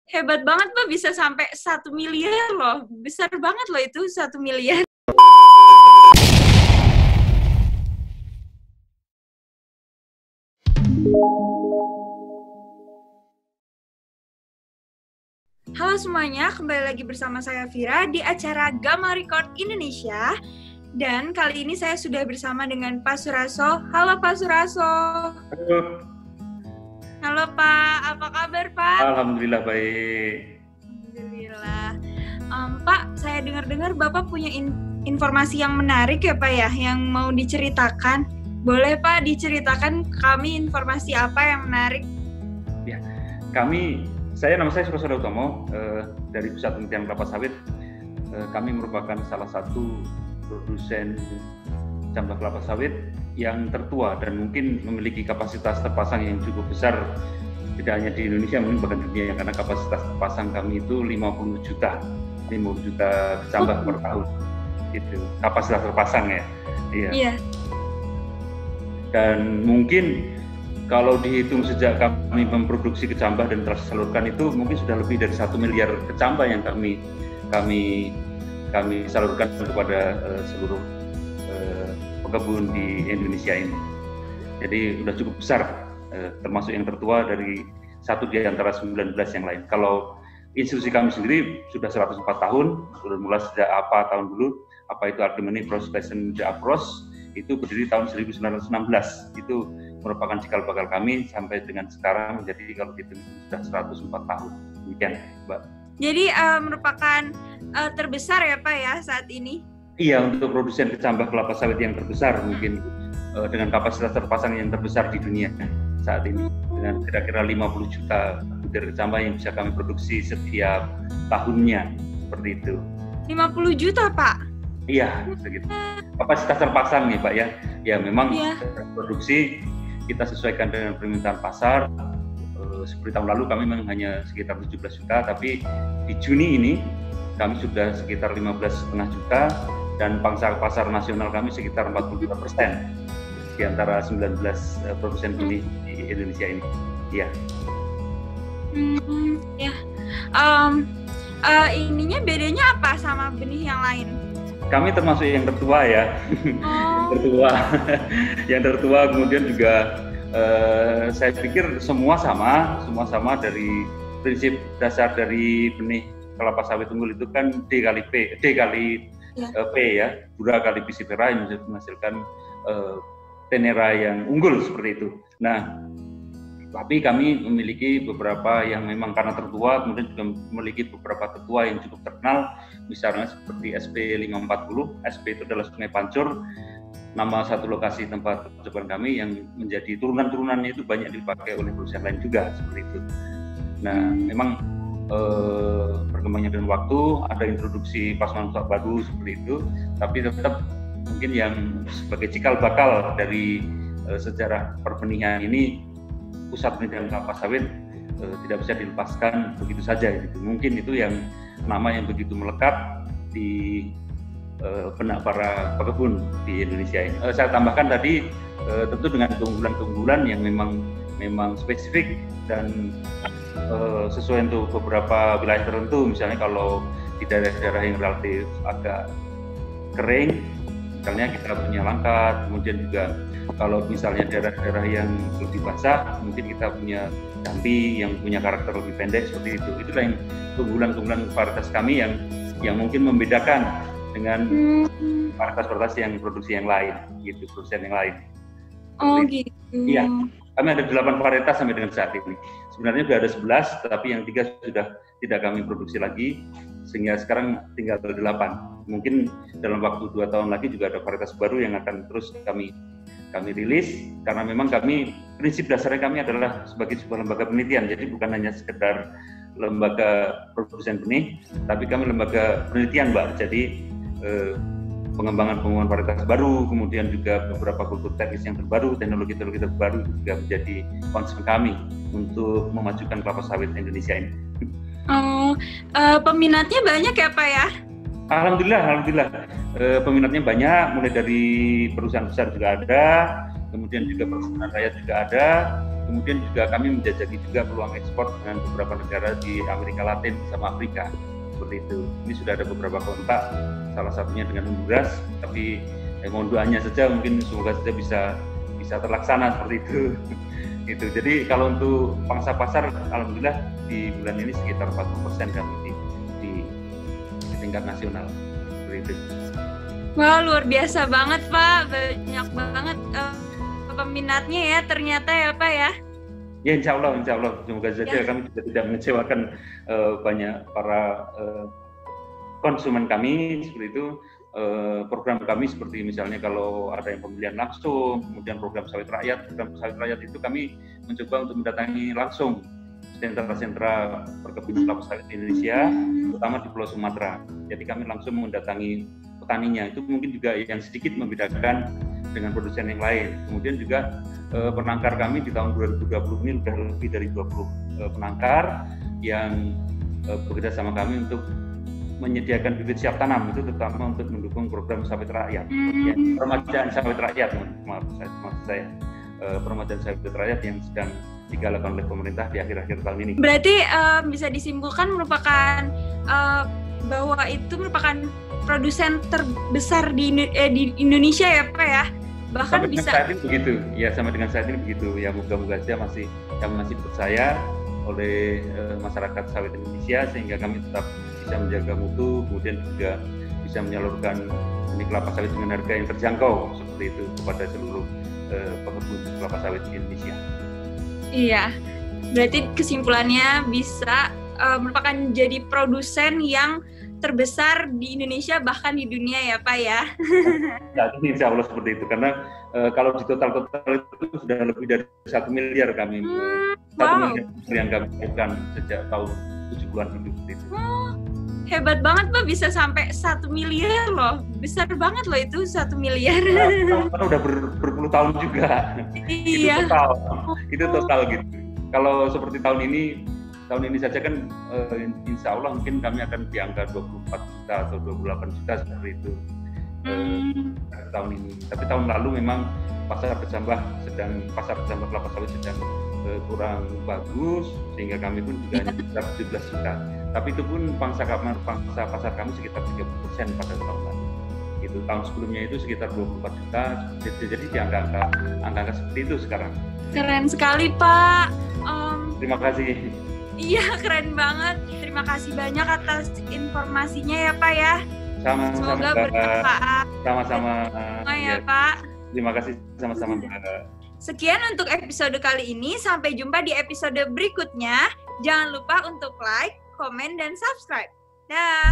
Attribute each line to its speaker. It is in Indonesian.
Speaker 1: Hebat banget Pak, bisa sampai 1 miliar loh. Besar banget loh itu 1 miliar. Halo semuanya, kembali lagi bersama saya Vira di acara Gamma Record Indonesia. Dan kali ini saya sudah bersama dengan Pak Suraso. Halo Pak Suraso.
Speaker 2: Halo.
Speaker 1: Halo Pak, apa kabar Pak?
Speaker 2: Alhamdulillah baik.
Speaker 1: Alhamdulillah. Pak, saya dengar-dengar Bapak punya informasi yang menarik ya Pak ya, yang mau diceritakan. Boleh Pak diceritakan ke kami informasi apa yang menarik?
Speaker 2: Ya, nama saya Surasada Utomo dari Pusat Penelitian Kelapa Sawit. Kami merupakan salah satu produsen cambah kelapa sawit yang tertua dan mungkin memiliki kapasitas terpasang yang cukup besar, tidak hanya di Indonesia, mungkin bahkan dunia, karena kapasitas terpasang kami itu 50 juta cambah per tahun. Itu kapasitas terpasang ya. Iya. Dan mungkin kalau dihitung sejak kami memproduksi kecambah dan tersalurkan itu mungkin sudah lebih dari 1 miliar kecambah yang kami salurkan kepada seluruh pekebun di Indonesia ini. Jadi sudah cukup besar, termasuk yang tertua dari satu di antara 19 yang lain. Kalau institusi kami sendiri sudah 104 tahun, sudah mulai sejak tahun dulu, itu Ardemani Prospection de Apros, itu berdiri tahun 1916. Itu merupakan cikal bakal kami sampai dengan sekarang, jadi kalau itu sudah 104 tahun. Demikian, Mbak.
Speaker 1: Jadi merupakan terbesar ya Pak ya saat ini?
Speaker 2: Iya, untuk produsen kecambah kelapa sawit yang terbesar mungkin dengan kapasitas terpasang yang terbesar di dunia saat ini, dengan kira-kira 50 juta butir kecambah yang bisa kami produksi setiap tahunnya, seperti itu.
Speaker 1: 50 juta Pak?
Speaker 2: Iya, segitu. Kapasitas terpasang nih Pak ya. Ya memang produksi kita sesuaikan dengan permintaan pasar. Seperti tahun lalu kami memang hanya sekitar 17 juta, tapi di Juni ini kami sudah sekitar 15,5 juta dan pangsa pasar nasional kami sekitar 42% di antara 19 produsen benih di Indonesia ini. Iya.
Speaker 1: Ininya bedanya apa sama benih yang lain?
Speaker 2: Kami termasuk yang tertua ya. Yang tertua kemudian juga saya pikir semua sama dari prinsip dasar dari benih kelapa sawit unggul itu kan D kali P ya, Dura kali Pisifera yang menghasilkan tenera yang unggul seperti itu. Nah, tapi kami memiliki beberapa yang memang karena tertua, kemudian juga memiliki beberapa tetua yang cukup terkenal, misalnya seperti SP540. SP itu adalah Sungai Pancur, nama satu lokasi tempat percobaan kami yang menjadi turunan-turunannya itu banyak dipakai oleh perusahaan lain juga seperti itu. Nah, memang berkembangnya dengan waktu, ada introduksi pasangan baru seperti itu, tapi tetap mungkin yang sebagai cikal bakal dari sejarah perbenihan ini, Pusat Penelitian Kelapa Sawit tidak bisa dilepaskan begitu saja gitu. Mungkin itu yang nama yang begitu melekat di benak para pekebun di Indonesia ini. Saya tambahkan tadi tentu dengan keunggulan-keunggulan yang memang spesifik dan sesuai untuk beberapa wilayah tertentu. Misalnya kalau di daerah-daerah yang relatif agak kering, misalnya kita punya langkat. Kemudian juga kalau misalnya daerah-daerah yang lebih basah, mungkin kita punya jambi yang punya karakter lebih pendek seperti itu. Itulah yang keunggulan-keunggulan varietas kami yang mungkin membedakan dengan varietas-varietas yang produksi yang lain, gitu, produsen yang lain.
Speaker 1: Gitu.
Speaker 2: Iya. Kami ada 8 varietas sampai dengan saat ini. Sebenarnya sudah ada 11, tapi yang 3 sudah tidak kami produksi lagi, sehingga sekarang tinggal 8. Mungkin dalam waktu 2 tahun lagi juga ada varietas baru yang akan terus kami rilis, karena memang prinsip dasarnya kami adalah sebagai sebuah lembaga penelitian, jadi bukan hanya sekedar lembaga produsen benih, tapi kami lembaga penelitian Mbak. Jadi pengembangan varietas baru, kemudian juga beberapa kultur teknis yang terbaru, teknologi-teknologi terbaru juga menjadi concern kami untuk memajukan kelapa sawit Indonesia ini.
Speaker 1: Peminatnya banyak ya Pak ya?
Speaker 2: Alhamdulillah. Peminatnya banyak, mulai dari perusahaan besar juga ada, kemudian juga perusahaan rakyat juga ada, Kemudian juga kami menjajaki juga peluang ekspor dengan beberapa negara di Amerika Latin sama Afrika. Seperti itu. Ini sudah ada beberapa kontak, salah satunya dengan Honduras, tapi mohon doanya saja, mungkin semoga saja bisa terlaksana seperti itu. Gitu. Jadi kalau untuk pangsa pasar, alhamdulillah di bulan ini sekitar 40% kami di tingkat nasional. Seperti itu.
Speaker 1: Wah, luar biasa banget Pak, banyak banget peminatnya ya ternyata ya Pak ya.
Speaker 2: Ya insya Allah, semoga saja kami juga tidak mengecewakan banyak para konsumen kami seperti itu. Program kami seperti misalnya kalau ada yang pembelian langsung, kemudian program sawit rakyat itu kami mencoba untuk mendatangi langsung sentra-sentra perkebunan kelapa sawit di Indonesia, terutama di Pulau Sumatera. Jadi kami langsung mendatangi petaninya. Itu mungkin juga yang sedikit membedakan dengan produsen yang lain. Kemudian juga penangkar kami di tahun 2020 ini sudah lebih dari 20 penangkar yang bekerja sama kami untuk menyediakan bibit siap tanam, itu terutama untuk mendukung program sawit rakyat, ya, peremajaan sawit rakyat, maksud saya peremajaan sawit rakyat yang sedang digalakan oleh pemerintah di akhir-akhir tahun ini.
Speaker 1: Berarti bisa disimpulkan merupakan bahwa itu merupakan produsen terbesar di Indonesia ya Pak ya? Bahkan
Speaker 2: sampai
Speaker 1: bisa
Speaker 2: saat ini begitu, ya sampai dengan saat ini begitu, ya mudah-mudahan saja masih percaya oleh masyarakat sawit Indonesia sehingga kami tetap bisa menjaga mutu, kemudian juga bisa menyalurkan benih kelapa sawit dengan harga yang terjangkau seperti itu kepada seluruh pekebun kelapa sawit di Indonesia.
Speaker 1: Iya, berarti kesimpulannya bisa merupakan jadi produsen yang terbesar di Indonesia bahkan di dunia ya Pak ya.
Speaker 2: Nah, insya Allah seperti itu karena kalau di total itu sudah lebih dari 1 miliar kami 1 miliar yang kami lakukan sejak tahun 70-an dulu seperti itu.
Speaker 1: Hebat banget Pak, bisa sampai 1 miliar loh, besar banget loh itu 1 miliar.
Speaker 2: Karena udah berpuluh tahun juga.
Speaker 1: Iya.
Speaker 2: Itu total gitu. Kalau seperti tahun ini saja kan insya Allah mungkin kami akan di angka 24 juta atau 28 juta seperti itu tahun ini. Tapi tahun lalu memang pasar berjambah kelapa sawit sedang kurang bagus sehingga kami pun juga hanya sekitar 17 juta. Tapi itu pun pangsa pasar kami sekitar 30% pada tahun lalu. Itu tahun sebelumnya itu sekitar 24 juta. Jadi di angka seperti itu sekarang.
Speaker 1: Keren sekali Pak.
Speaker 2: Terima kasih.
Speaker 1: Iya, keren banget. Terima kasih banyak atas informasinya ya Pak ya.
Speaker 2: Sama-sama.
Speaker 1: Semoga bermanfaat.
Speaker 2: Sama-sama.
Speaker 1: Ya Pak.
Speaker 2: Terima kasih sama-sama Mbak.
Speaker 1: Sekian untuk episode kali ini. Sampai jumpa di episode berikutnya. Jangan lupa untuk like, komen, dan subscribe. Dah.